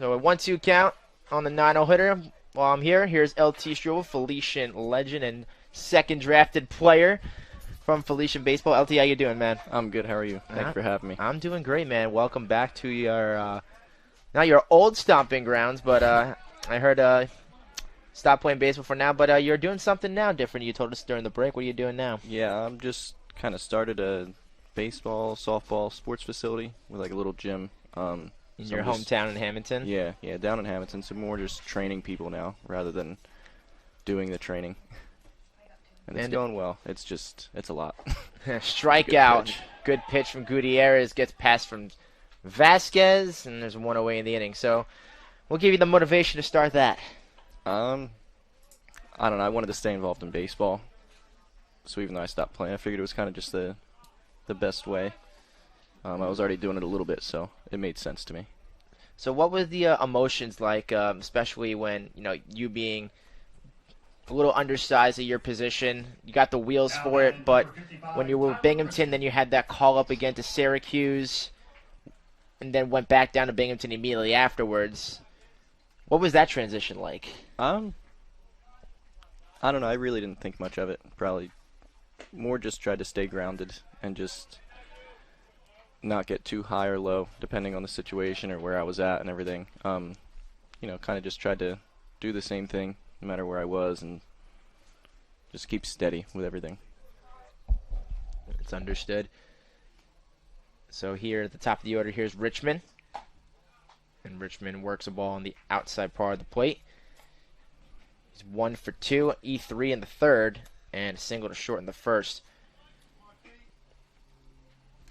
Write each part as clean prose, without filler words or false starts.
So a 1-2 count on the 9-0 hitter. While I'm here, here's LT Struble, Felician legend and second drafted player from Felician Baseball. LT, how you doing, man? I'm good. How are you? Thanks for having me. I'm doing great, man. Welcome back to your, not your old stomping grounds, but I heard stop playing baseball for now, but you're doing something now different. You told us during the break. What are you doing now? Yeah, I'm just kind of started a baseball, softball, sports facility with like a little gym. In your hometown in Hamilton? Yeah, down in Hamilton. So more just training people now rather than doing the training. And it's going well. It's a lot. Strikeout. Good pitch from Gutierrez. Gets passed from Vasquez, and there's one away in the inning. So we'll give you the motivation to start that. I don't know. I wanted to stay involved in baseball. So even though I stopped playing, I figured it was kind of just the best way. I was already doing it a little bit, so it made sense to me. So what was the emotions like, especially when, you being a little undersized at your position, you got the wheels for it, but when you were with Binghamton, then you had that call up again to Syracuse, and then went back down to Binghamton immediately afterwards. What was that transition like? I don't know. I really didn't think much of it. Probably more just tried to stay grounded and just not get too high or low, depending on the situation or where I was at and everything. Kind of just tried to do the same thing no matter where I was and just keep steady with everything. It's understood. So here at the top of the order, here's Richmond. And Richmond works a ball on the outside part of the plate. He's 1 for 2, E3 in the third, and a single to short in the first.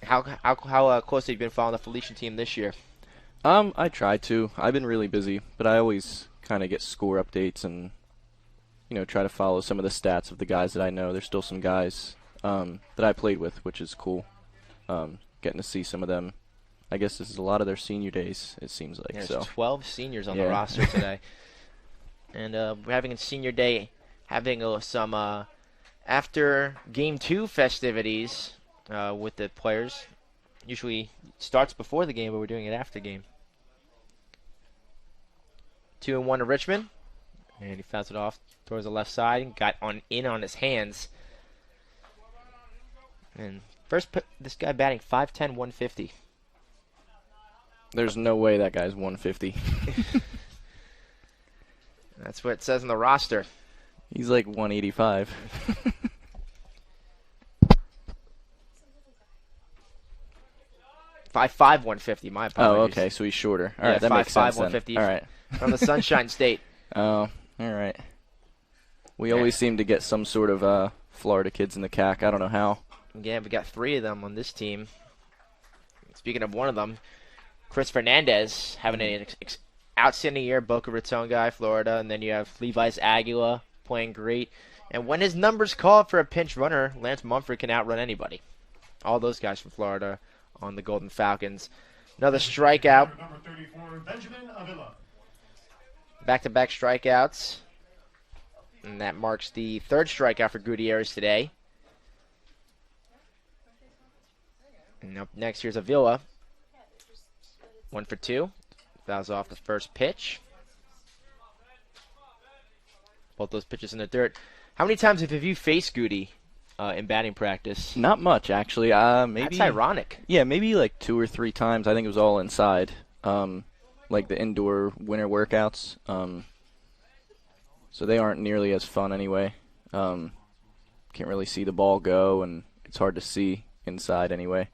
How closely have you been following the Felician team this year? I try to. I've been really busy, but I always kind of get score updates and, try to follow some of the stats of the guys that I know. There's still some guys that I played with, which is cool. Getting to see some of them. I guess this is a lot of their senior days, it seems like. There's so 12 seniors on the roster today. And we're having a senior day, having some after Game 2 festivities with the players. Usually starts before the game, but we're doing it after the game. 2-1 to Richmond. And he fouls it off towards the left side and got in on his hands. And this guy batting 5'10", 150. There's no way that guy's 150. That's what it says on the roster. He's like 185. 5'5", 150, my apologies. Oh, okay, so he's shorter. All yeah, right, that makes 5'5", sense 150 then. All right. From the Sunshine State. Oh, all right. We always seem to get some sort of Florida kids in the CAC. I don't know how. Yeah, we got 3 of them on this team. Speaking of one of them, Chris Fernandez having an outstanding year, Boca Raton guy, Florida. And then you have Levi's Aguila playing great. And when his numbers call for a pinch runner, Lance Mumford can outrun anybody. All those guys from Florida on the Golden Falcons. Another strikeout. Number 34, Benjamin Avila. Back-to-back strikeouts. And that marks the third strikeout for Gutierrez today. And up next, here's Avila. 1 for 2. Fouls off the first pitch. Both those pitches in the dirt. How many times have you faced Goody in batting practice? Not much, actually. Maybe. That's ironic. Yeah, maybe like 2 or 3 times. I think it was all inside, like the indoor winter workouts. So they aren't nearly as fun anyway. Can't really see the ball go, and it's hard to see inside anyway.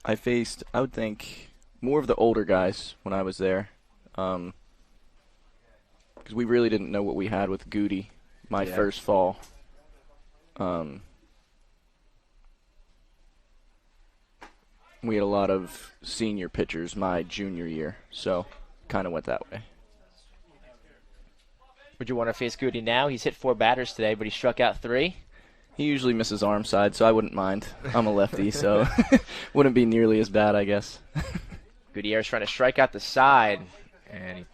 I faced, I would think, more of the older guys when I was there. Because we really didn't know what we had with Goody my first fall. We had a lot of senior pitchers my junior year, so kind of went that way. Would you want to face Goody now? He's hit 4 batters today, but he struck out 3. He usually misses arm side, so I wouldn't mind. I'm a lefty, so wouldn't be nearly as bad, I guess. Gutierrez trying to strike out the side, and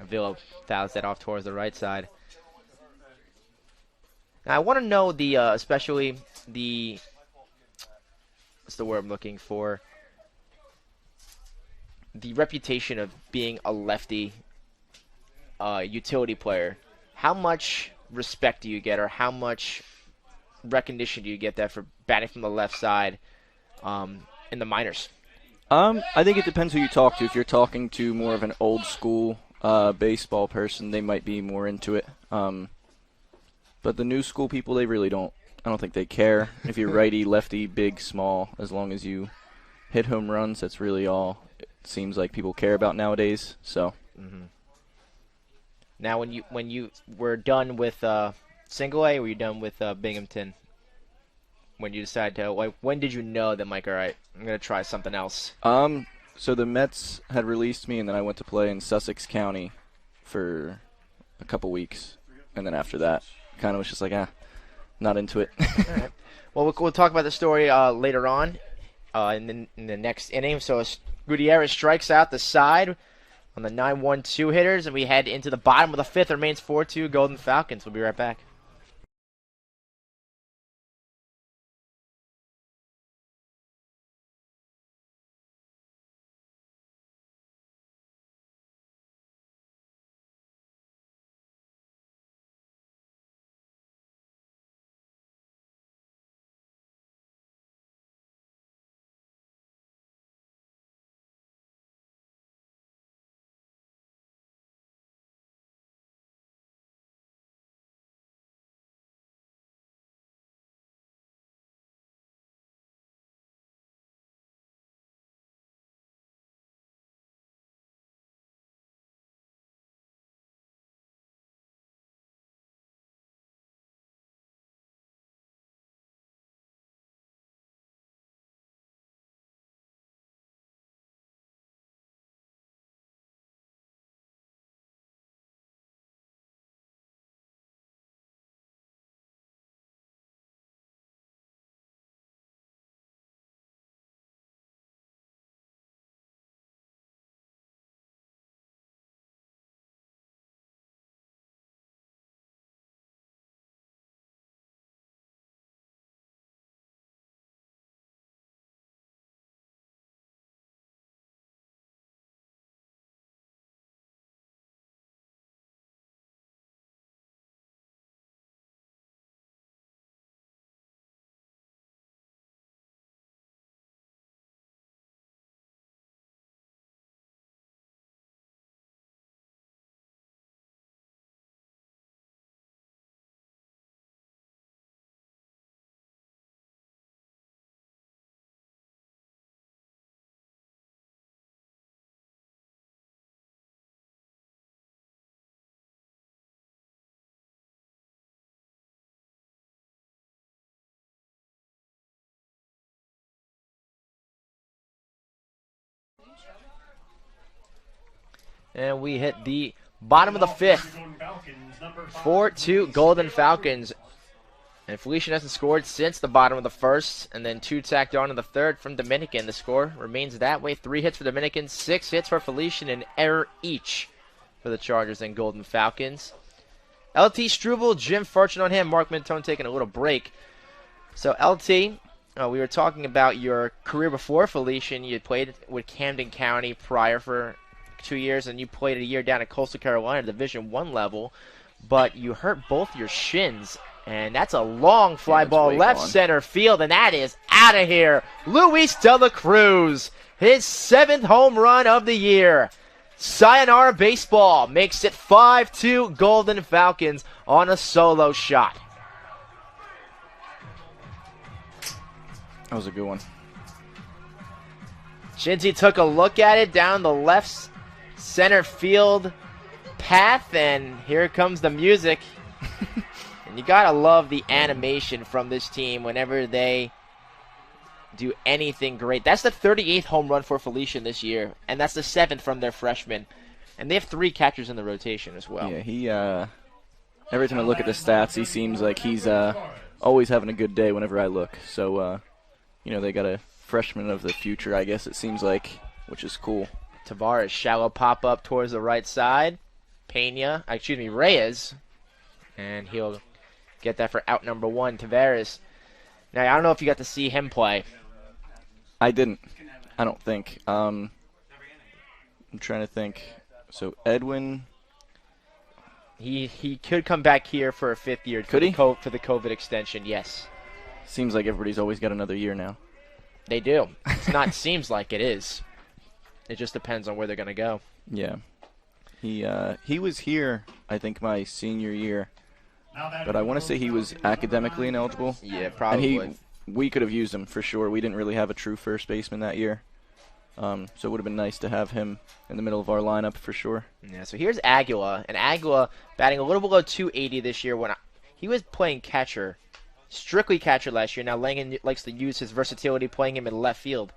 Avila fouls that off towards the right side. Now, I want to know especially the, what's the word I'm looking for? the reputation of being a lefty utility player, how much respect do you get, or how much recognition do you get that for batting from the left side in the minors? I think it depends who you talk to. If you're talking to more of an old school baseball person, they might be more into it. But the new school people, they really don't. I don't think they care if you're righty, lefty, big, small. As long as you hit home runs, that's really all it seems like people care about nowadays. So. Mm-hmm. Now, when you were done with Single A, or were you done with Binghamton? When you decided to, when did you know that, Mike, all right, I'm gonna try something else? So the Mets had released me, and then I went to play in Sussex County for a couple weeks, and then after that, kind of was just like, not into it. All right. Well, we'll talk about the story later on in the next inning. So Gutierrez strikes out the side on the 9-1-2 hitters, and we head into the bottom of the fifth. It remains 4-2 Golden Falcons. We'll be right back. And we hit the bottom of the fifth. 4-2 Golden Falcons. And Felician hasn't scored since the bottom of the first, and then 2 tacked on in the third from Dominican. The score remains that way. 3 hits for Dominican, 6 hits for Felician, an error each for the Chargers and Golden Falcons. LT Struble, Jim Ferchland on him. Mark Mentone taking a little break. So LT, we were talking about your career before Felician. You had played with Camden County prior for 2 years, and you played a year down at Coastal Carolina, Division I level, but you hurt both your shins, and that's a long fly ball left center field, and that is out of here. Luis De La Cruz, his 7th home run of the year. Sayonara baseball makes it 5-2 Golden Falcons on a solo shot. That was a good one. Shinzy took a look at it down the left center field path, and here comes the music. And you gotta love the animation from this team whenever they do anything great. That's the 38th home run for Felician this year, and that's the 7th from their freshman. And they have 3 catchers in the rotation as well. Yeah, he every time I look at the stats, he seems like he's always having a good day whenever I look. So they got a freshman of the future, I guess it seems like, which is cool. Tavares, shallow pop-up towards the right side. Reyes. And he'll get that for out number 1, Tavares. Now, I don't know if you got to see him play. I didn't. I don't think. I'm trying to think. So Edwin. He could come back here for a 5th year. Could he? For the COVID extension, yes. Seems like everybody's always got another year now. They do. It's not seems like it is. It just depends on where they're going to go. Yeah. He was here, I think, my senior year. But I want to say he was academically ineligible. Yeah, probably. And we could have used him for sure. We didn't really have a true first baseman that year. So it would have been nice to have him in the middle of our lineup for sure. Yeah, so here's Aguila. And Aguila batting a little below 280 this year when he was playing catcher, strictly catcher last year. Now Langen likes to use his versatility playing him in left field.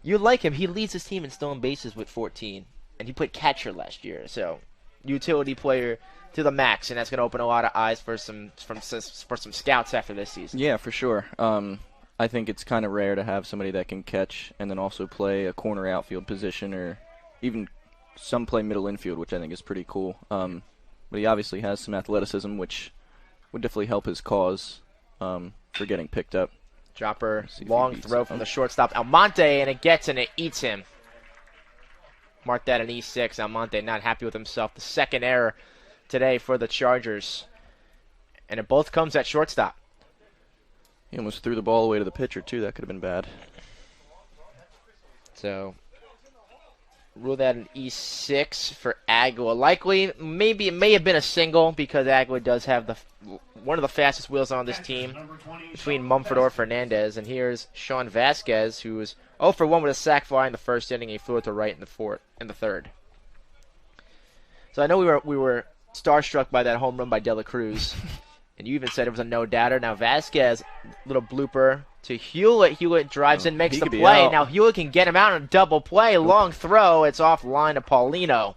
You like him. He leads his team in stolen bases with 14. And he played catcher last year. So utility player to the max. And that's going to open a lot of eyes for some scouts after this season. Yeah, for sure. I think it's kind of rare to have somebody that can catch and then also play a corner outfield position or even some play middle infield, which I think is pretty cool. But he obviously has some athleticism, which would definitely help his cause for getting picked up. Dropper, long throw from the shortstop, Almonte, and it gets and it eats him. Mark that an E6. Almonte not happy with himself. The second error today for the Chargers. And it both comes at shortstop. He almost threw the ball away to the pitcher, too. That could have been bad. So, rule that an E6 for Aguila. Likely, maybe it may have been a single because Aguila does have one of the fastest wheels on this team between Mumford or Fernandez. And here's Sean Vasquez, who was 0 for 1 with a sac fly in the first inning. He flew it to right in the third. So I know we were starstruck by that home run by De La Cruz. And you even said it was a no-doubter. Now Vasquez, little blooper to Hewlett. Hewlett drives in, makes the play. Now Hewlett can get him out on a double play. Long throw. It's off line to Paulino.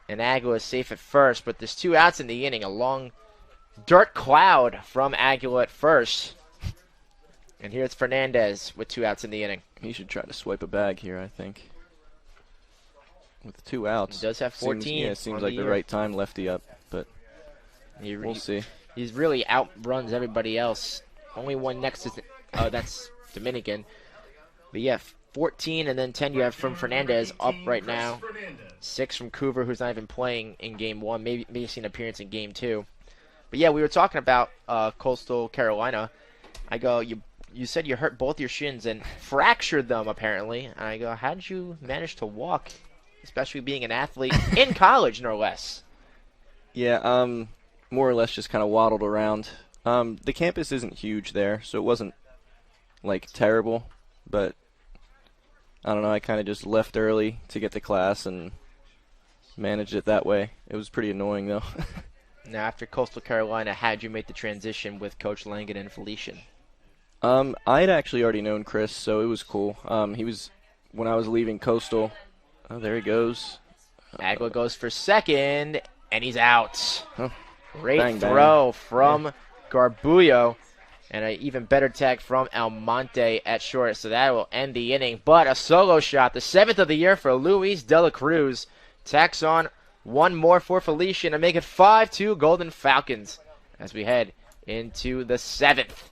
And Aguila is safe at first, but there's 2 outs in the inning. A long dirt cloud from Aguila at first. And here's Fernandez with 2 outs in the inning. He should try to swipe a bag here, I think. With 2 outs. He does have 14. Seems like the right time, lefty up, but we'll see. He's really outruns everybody else. Only one next to that's Dominican. But yeah, 14 and then 10 you have from Fernandez up right now. 6 from Coover, who's not even playing in Game 1. Maybe seen an appearance in Game 2. But yeah, we were talking about Coastal Carolina. I go, you said you hurt both your shins and fractured them apparently. And I go, how did you manage to walk, especially being an athlete in college, no less? Yeah, more or less just kind of waddled around. The campus isn't huge there, so it wasn't, terrible. But, I don't know, I kind of just left early to get to class and managed it that way. It was pretty annoying, though. Now, after Coastal Carolina, how'd you make the transition with Coach Langen and Felician? I had actually already known Chris, so it was cool. He was, when I was leaving Coastal, oh, there he goes. Aguila goes for second, and he's out. Oh. Great throw from Garbullo, and an even better tag from Almonte at short, so that will end the inning. But a solo shot, the 7th of the year for Luis De La Cruz, tacks on one more for Felician and make it 5-2 Golden Falcons as we head into the 7th.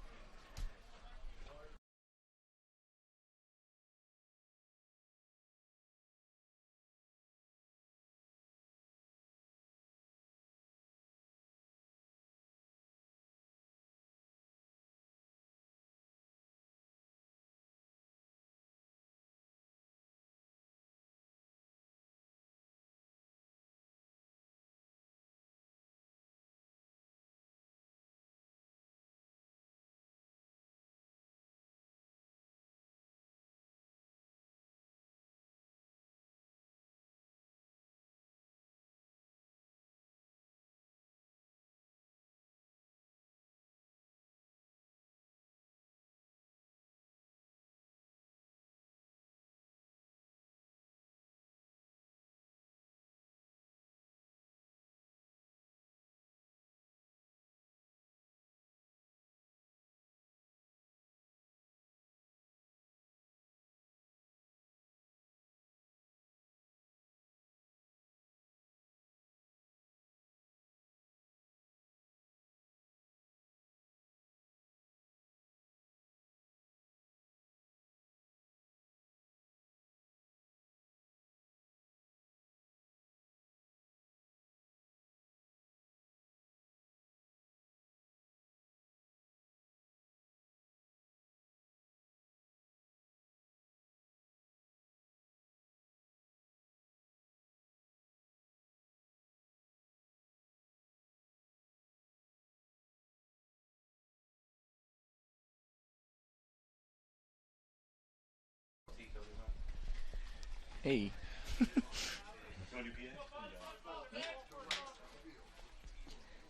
Hey.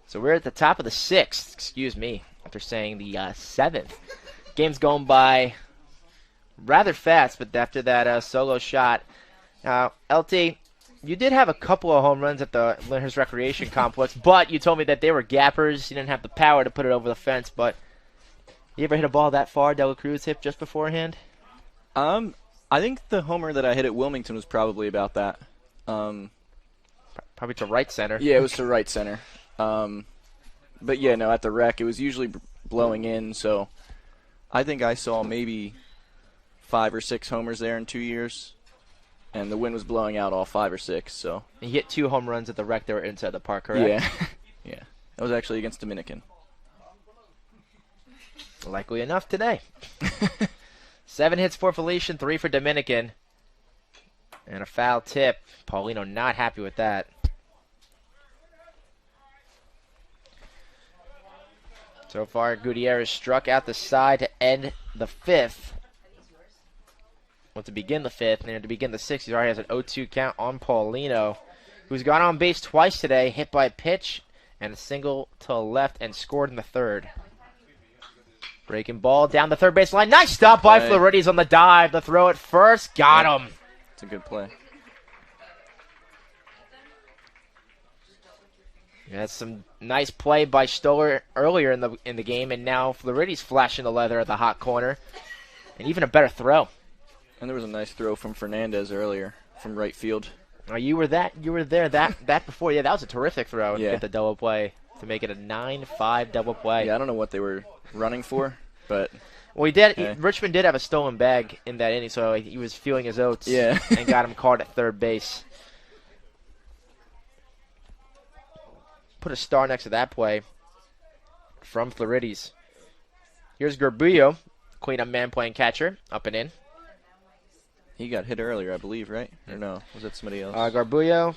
So we're at the top of the 6th, excuse me, after saying the 7th. Game's going by rather fast, but after that solo shot. Now, LT, you did have a couple of home runs at the Lyndhurst Recreation Complex, but you told me that they were gappers. You didn't have the power to put it over the fence, but you ever hit a ball that far De La Cruz hit just beforehand? I think the homer that I hit at Wilmington was probably about that. Probably to right center. Yeah, it was to right center. But yeah, no, at the rec, it was usually blowing in, so I think I saw maybe 5 or 6 homers there in 2 years, and the wind was blowing out all 5 or 6, so. He hit 2 home runs at the rec that were inside the park, correct? Yeah. Yeah. That was actually against Dominican. Likely enough today. 7 hits for Felician, 3 for Dominican. And a foul tip. Paulino not happy with that. So far, Gutierrez struck out the side to end the 5th. Well, to begin the 5th, and to begin the 6th, he already has an 0-2 count on Paulino, who's gone on base twice today, hit by a pitch, and a single to the left, and scored in the 3rd. Breaking ball down the third base line. Nice stop by Florides on the dive. The throw at first. Got him. It's a good play. That's some nice play by Stoller earlier in the game, and now Florides flashing the leather at the hot corner. And even a better throw. And there was a nice throw from Fernandez earlier from right field. Oh, you were there that before. Yeah, that was a terrific throw to Yeah. get the double play to make it a 9-5 double play. Yeah, I don't know what they were running for, but well, he did. Okay. Richmond did have a stolen bag in that inning, so he was feeling his oats. Yeah. And got him caught at third base. Put a star next to that play from Florides. Here's Garbullo, cleanup man playing catcher, up and in. he got hit earlier, I believe, right? Or no? Was that somebody else? Garbullo,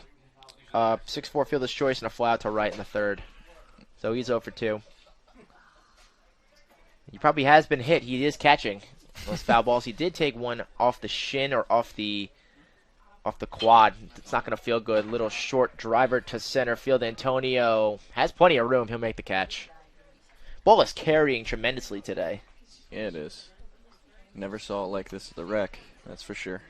6'4" fielder's choice and a fly out to right in the 3rd. So he's 0 for 2. He probably has been hit. He is catching those foul balls. He did take one off the shin or off the quad. It's not going to feel good. Little short driver to center field. Antonio has plenty of room. He'll make the catch. Ball is carrying tremendously today. Yeah, it is. Never saw it like this at the rec, that's for sure.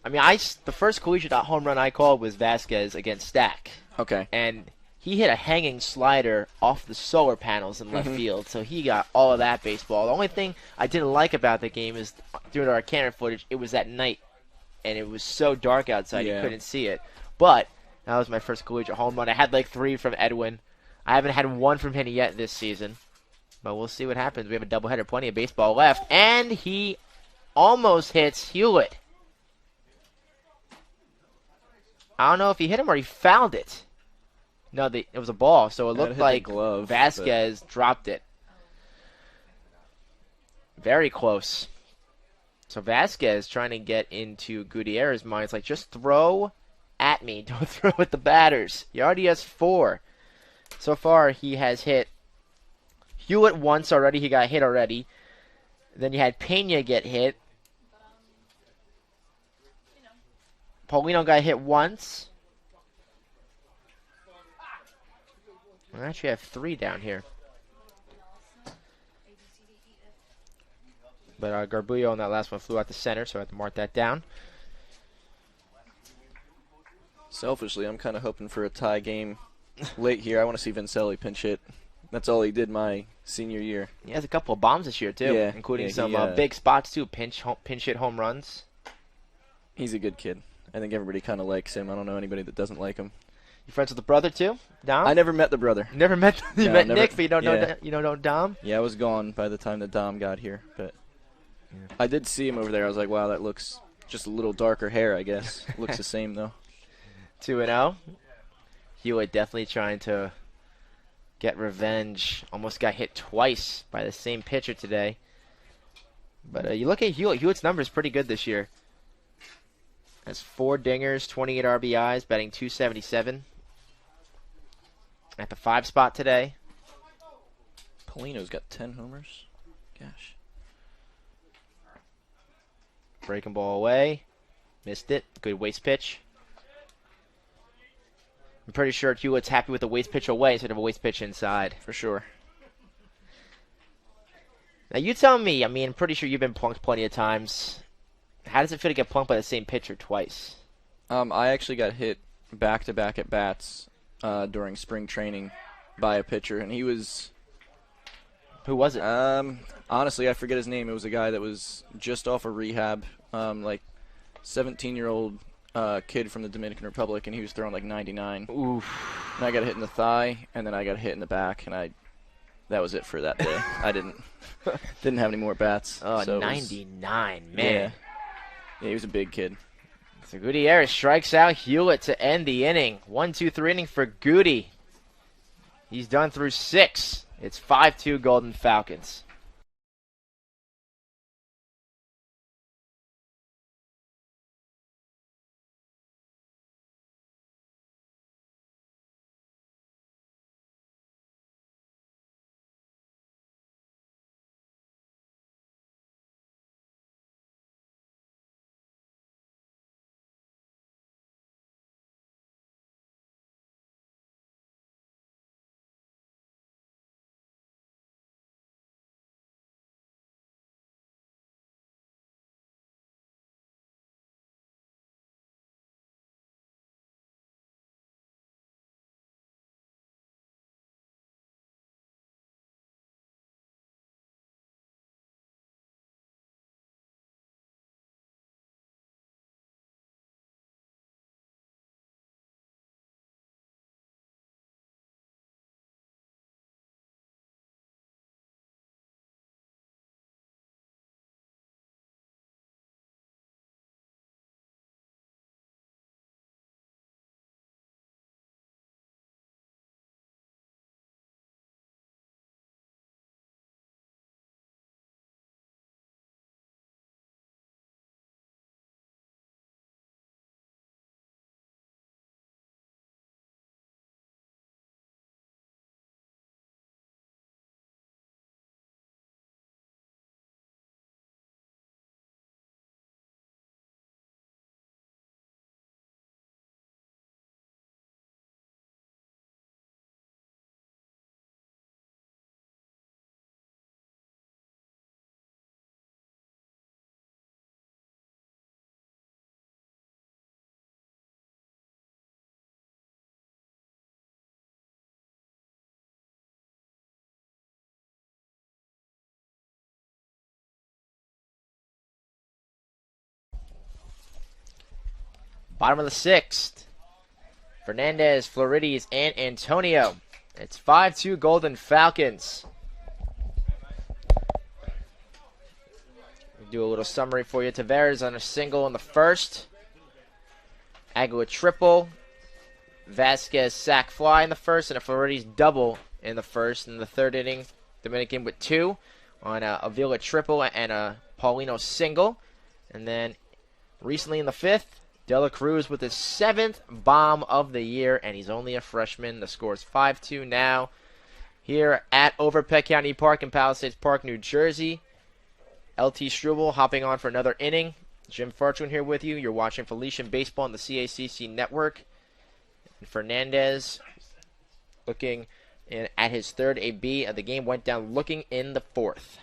I mean, the first collegiate home run I called was Vasquez against Stack. Okay. And he hit a hanging slider off the solar panels in left field, so he got all of that baseball. The only thing I didn't like about the game is during our camera footage, it was at night, and it was so dark outside you couldn't see it. But that was my first collegiate home run. I had like 3 from Edwin. I haven't had 1 from him yet this season, but we'll see what happens. We have a doubleheader, plenty of baseball left, and he almost hits Hewlett. I don't know if he hit him or he fouled it. No, it was a ball, so it looked like Vasquez dropped it. Very close. So Vasquez trying to get into Gutierrez's mind. It's like, just throw at me. Don't throw at the batters. He already has 4. So far, he has hit Hewlett once already. He got hit already. Then you had Pena get hit. Paulino got hit once. I actually have 3 down here. But Garbullo on that last one flew out to center, so I have to mark that down. Selfishly, I'm kind of hoping for a tie game late here. I want to see Vincelli pinch hit. That's all he did my senior year. He has a couple of bombs this year, too, including some big spots, too. Pinch hit home runs. He's a good kid. I think everybody kind of likes him. I don't know anybody that doesn't like him. You friends with the brother, too? Dom? I never met the brother. Never met you met never, Nick, but you don't know Dom? Yeah, I was gone by the time that Dom got here, but I did see him over there. I was like, wow, that looks just a little darker hair, I guess. Looks the same, though. 2-0. Hewlett definitely trying to get revenge. Almost got hit twice by the same pitcher today. But you look at Hewlett. Hewett's number is pretty good this year. Has 4 dingers, 28 RBIs, batting .277. At the 5 spot today. Paulino's got 10 homers. Gosh. Breaking ball away. Missed it. Good waste pitch. I'm pretty sure Hewlett's happy with the waste pitch away instead of a waste pitch inside. For sure. Now, you tell me. I mean, I'm pretty sure you've been plunked plenty of times. How does it feel to get plunked by the same pitcher twice? I actually got hit back-to-back at bats during spring training by a pitcher, and he was... Who was it? Honestly, I forget his name. It was a guy that was just off of rehab, like 17-year-old kid from the Dominican Republic, and he was throwing like 99. Oof. And I got hit in the thigh, and then I got hit in the back, and that was it for that day. I didn't have any more bats. Oh, so 99, man. Yeah, he was a big kid. So Gutierrez strikes out Hewlett to end the inning. 1-2-3 inning for Goody. He's done through 6. It's 5-2 Golden Falcons. Bottom of the 6th. Fernandez, Florides, and Antonio. It's 5-2 Golden Falcons. We'll do a little summary for you. Tavares on a single in the first. Aguilar triple. Vasquez sac fly in the first, and a Florides double in the first. In the third inning, Dominican with 2 on a Avila triple and a Paulino single. And then recently in the 5th, De La Cruz with his 7th bomb of the year, and he's only a freshman. The score is 5-2 now here at Overpeck County Park in Palisades Park, New Jersey. LT Struble hopping on for another inning. Jim Ferchland here with you. You're watching Felician Baseball on the CACC Network. And Fernandez looking at his third AB. The game went down looking in the 4th.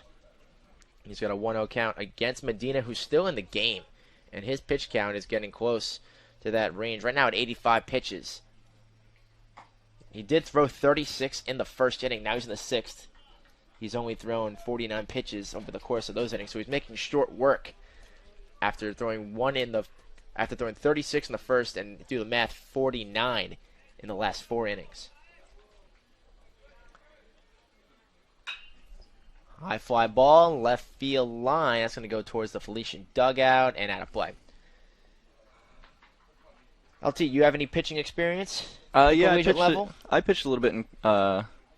He's got a 1-0 count against Medina, who's still in the game. And his pitch count is getting close to that range. Right now at 85 pitches. He did throw 36 in the first inning. Now he's in the 6th. He's only thrown 49 pitches over the course of those innings. So he's making short work after throwing 36 in the first and, do the math, 49 in the last 4 innings. High fly ball, left field line. That's going to go towards the Felician dugout and out of play. LT, you have any pitching experience? Yeah, I pitched a little bit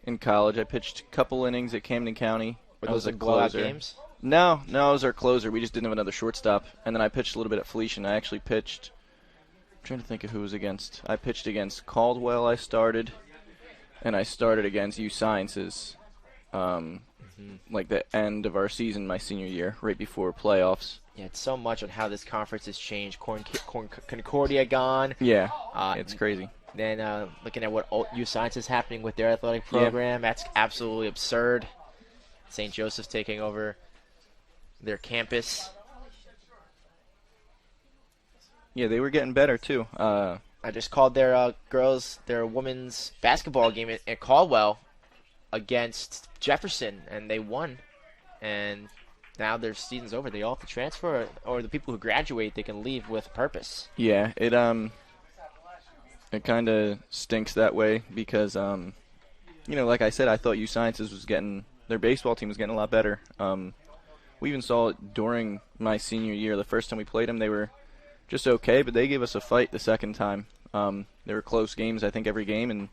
in college. I pitched a couple innings at Camden County. Were those blowout games? No, it was our closer. We just didn't have another shortstop. And then I pitched a little bit at Felician. I actually pitched, I'm trying to think of who was against. I pitched against Caldwell, I started. And I started against U Sciences. like the end of our season my senior year, right before playoffs. Yeah, it's so much on how this conference has changed. Concordia gone. Yeah, it's crazy. Then looking at what U Science is happening with their athletic program, that's absolutely absurd. St. Joseph's taking over their campus. Yeah, they were getting better too. I just called their women's basketball game at Caldwell against Jefferson, and they won. And now their season's over. They all have to transfer, or the people who graduate, they can leave with purpose. Yeah, it kind of stinks that way because like I said, I thought U Sciences was getting their baseball team was getting a lot better. We even saw it during my senior year. The first time we played them, they were just okay, but they gave us a fight the second time. They were close games, I think, every game, and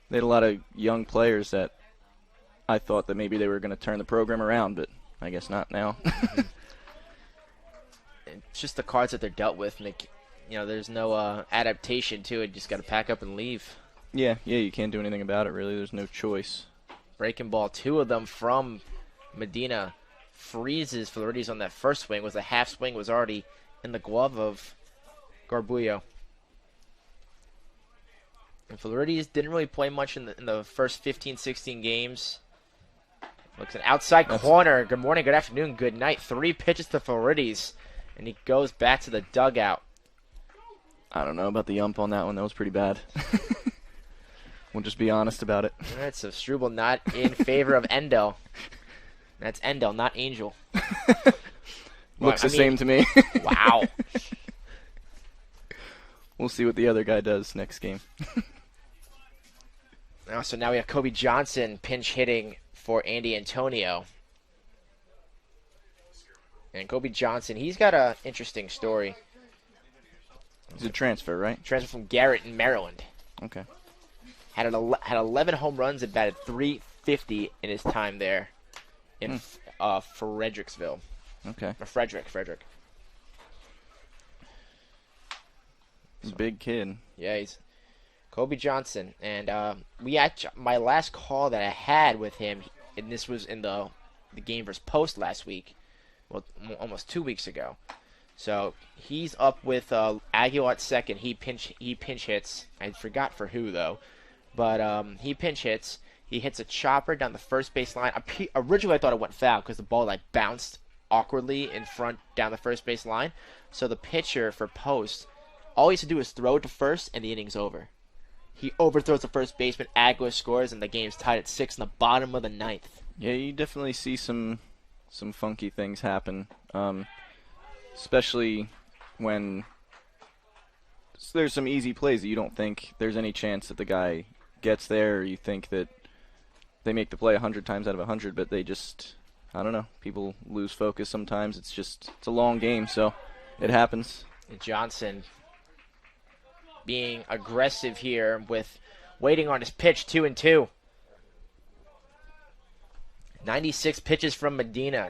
they had a lot of young players that I thought that maybe they were going to turn the program around, but I guess not now. It's just the cards that they're dealt with. There's no adaptation to it. You just got to pack up and leave. Yeah, you can't do anything about it, really. There's no choice. Breaking ball, two of them from Medina. Freezes Florides on that first swing. Was a half swing, was already in the glove of Garbullo. And Florides didn't really play much in the first 15, 16 games. Looks an outside corner. Good morning, good afternoon, good night. 3 pitches to Florides, and he goes back to the dugout. I don't know about the ump on that one. That was pretty bad. We'll just be honest about it. All right, so Struble not in favor of Endo. That's Endo, not Angel. Looks the same to me. Wow. We'll see what the other guy does next game. So now we have Kobe Johnson pinch hitting for Andy Antonio. And Kobe Johnson, he's got an interesting story. He's a transfer, right? Transfer from Garrett in Maryland. Okay. Had 11 home runs and batted .350 in his time there in Fredericksville. Okay. Or Frederick. He's a big kid. Yeah, he's Kobe Johnson. And my last call that I had with him, and this was in the game versus Post last week, well, almost 2 weeks ago. So he's up with Aguilar at second. He pinch hits. I forgot for who though, but he pinch hits. He hits a chopper down the first base line. Originally, I thought it went foul because the ball bounced awkwardly in front down the first base line. So the pitcher for Post, all he has to do is throw it to first, and the inning's over. He overthrows the first baseman. Aguilar scores, and the game's tied at 6 in the bottom of the 9th. Yeah, you definitely see some funky things happen. Especially when there's some easy plays that you don't think there's any chance that the guy gets there, or you think that they make the play 100 times out of 100, but they just, I don't know, people lose focus sometimes. It's a long game, so it happens. Johnson being aggressive here with waiting on his pitch, 2-2. 96 pitches from Medina.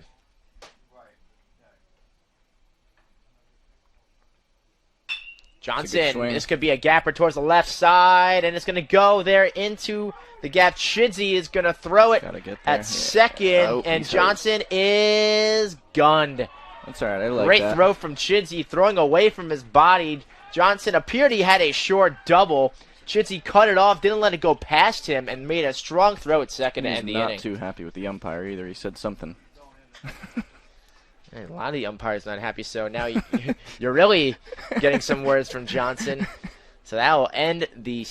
Johnson, this could be a gapper towards the left side, and it's going to go there into the gap. Chidzy is going to throw it at second, and Johnson is gunned. That's all right. I like Great that. throw from Chidzy, throwing away from his body. Johnson appeared he had a short double. Chidzy cut it off, didn't let it go past him, and made a strong throw at second to end the inning. He's not too happy with the umpire either. He said something. A lot of the umpires not happy, so now you're really getting some words from Johnson. So that will end the